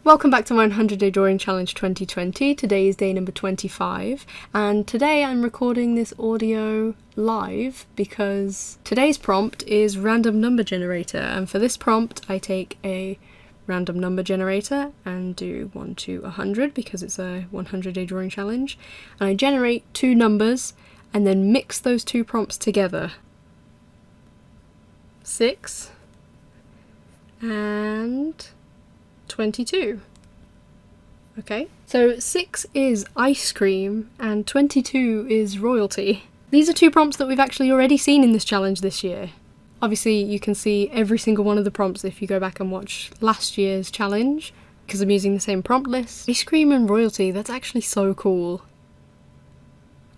Welcome back to my 100-day drawing challenge 2020. Today is day number 25, and today I'm recording this audio live because today's prompt is random number generator, and for this prompt I take a random number generator and do 1 to 100 because it's a 100-day drawing challenge, and I generate two numbers and then mix those two prompts together. 6 and 22. Okay, so 6 is ice cream and 22 is royalty. These are two prompts that we've actually already seen in this challenge this year. Obviously you can see every single one of the prompts if you go back and watch last year's challenge, because I'm using the same prompt list. Ice cream and royalty, that's actually so cool.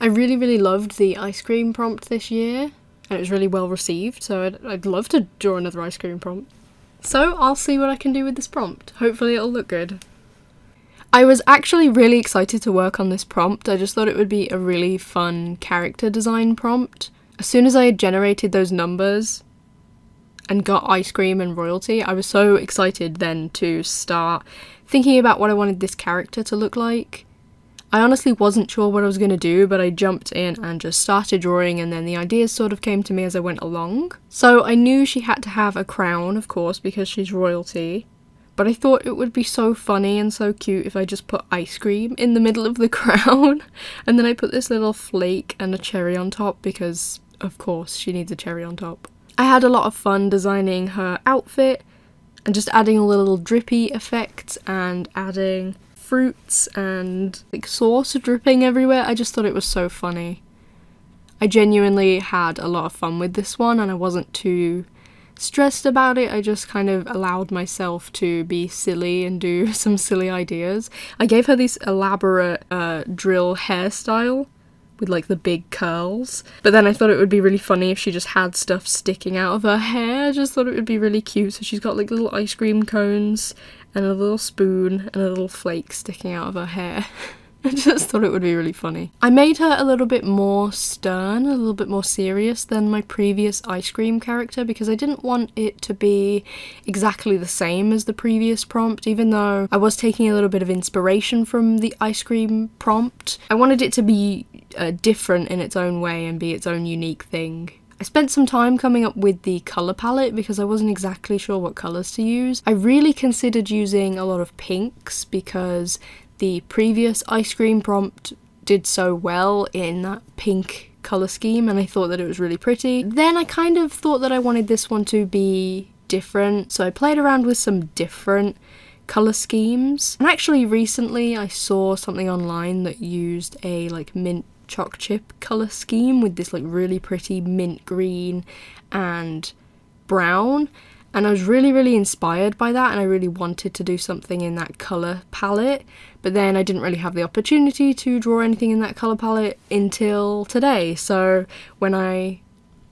I really loved the ice cream prompt this year, and it was really well received, so I'd love to draw another ice cream prompt. So I'll see what I can do with this prompt. Hopefully it'll look good. I was actually really excited to work on this prompt. I just thought it would be a really fun character design prompt. As soon as I had generated those numbers and got ice cream and royalty, I was so excited then to start thinking about what I wanted this character to look like. I honestly wasn't sure what I was going to do, but I jumped in and just started drawing, and then the ideas sort of came to me as I went along. So I knew she had to have a crown, of course, because she's royalty, but I thought it would be so funny and so cute if I just put ice cream in the middle of the crown, and then I put this little flake and a cherry on top because, of course, she needs a cherry on top. I had a lot of fun designing her outfit and just adding all the little drippy effects and adding fruits and like sauce dripping everywhere. I just thought it was so funny. I genuinely had a lot of fun with this one, and I wasn't too stressed about it. I just kind of allowed myself to be silly and do some silly ideas. I gave her this elaborate drill hairstyle with like the big curls, but then I thought it would be really funny if she just had stuff sticking out of her hair. I just thought it would be really cute. So she's got like little ice cream cones and a little spoon and a little flake sticking out of her hair. I just thought it would be really funny. I made her a little bit more stern, a little bit more serious than my previous ice cream character, because I didn't want it to be exactly the same as the previous prompt, even though I was taking a little bit of inspiration from the ice cream prompt. I wanted it to be different in its own way and be its own unique thing. I spent some time coming up with the colour palette because I wasn't exactly sure what colours to use. I really considered using a lot of pinks because the previous ice cream prompt did so well in that pink colour scheme, and I thought that it was really pretty. Then I kind of thought that I wanted this one to be different, so I played around with some different colour schemes. And actually recently I saw something online that used a like mint chalk chip colour scheme with this like really pretty mint green and brown, and I was really inspired by that, and I really wanted to do something in that colour palette, but then I didn't really have the opportunity to draw anything in that colour palette until today. So when I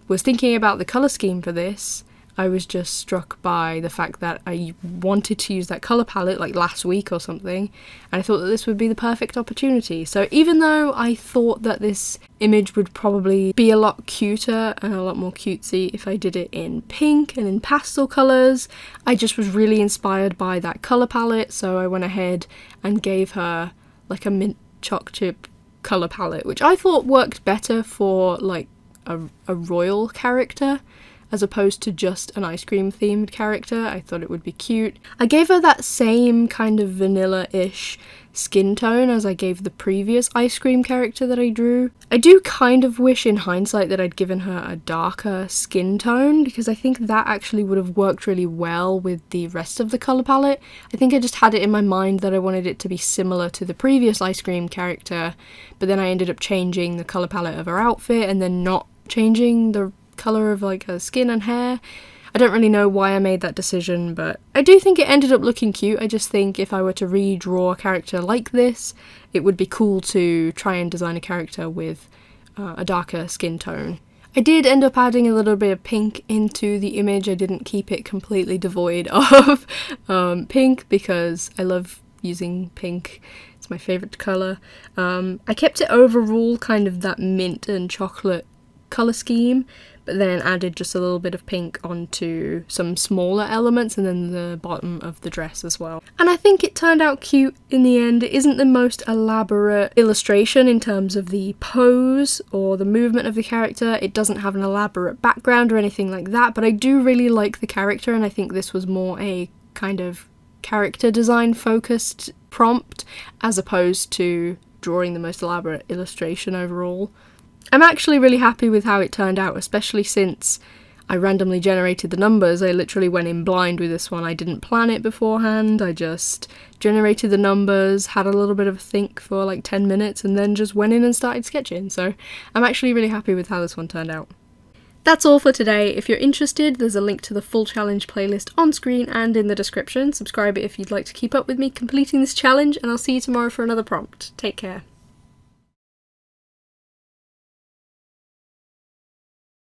was thinking about the colour scheme for this, I was just struck by the fact that I wanted to use that colour palette like last week or something, and I thought that this would be the perfect opportunity. So even though I thought that this image would probably be a lot cuter and a lot more cutesy if I did it in pink and in pastel colours, I just was really inspired by that colour palette, so I went ahead and gave her like a mint chalk chip colour palette, which I thought worked better for like a royal character as opposed to just an ice cream themed character. I thought it would be cute. I gave her that same kind of vanilla-ish skin tone as I gave the previous ice cream character that I drew. I do kind of wish in hindsight that I'd given her a darker skin tone, because I think that actually would have worked really well with the rest of the colour palette. I think I just had it in my mind that I wanted it to be similar to the previous ice cream character, but then I ended up changing the colour palette of her outfit and then not changing the colour of like her skin and hair. I don't really know why I made that decision, but I do think it ended up looking cute. I just think if I were to redraw a character like this, it would be cool to try and design a character with a darker skin tone. I did end up adding a little bit of pink into the image. I didn't keep it completely devoid of pink because I love using pink. It's my favourite colour. I kept it overall kind of that mint and chocolate colour scheme, but then added just a little bit of pink onto some smaller elements and then the bottom of the dress as well. And I think it turned out cute in the end. It isn't the most elaborate illustration in terms of the pose or the movement of the character. It doesn't have an elaborate background or anything like that, but I do really like the character, and I think this was more a kind of character design focused prompt as opposed to drawing the most elaborate illustration overall. I'm actually really happy with how it turned out, especially since I randomly generated the numbers. I literally went in blind with this one. I didn't plan it beforehand. I just generated the numbers, had a little bit of a think for like 10 minutes, and then just went in and started sketching. So I'm actually really happy with how this one turned out. That's all for today. If you're interested, there's a link to the full challenge playlist on screen and in the description. Subscribe if you'd like to keep up with me completing this challenge, and I'll see you tomorrow for another prompt. Take care.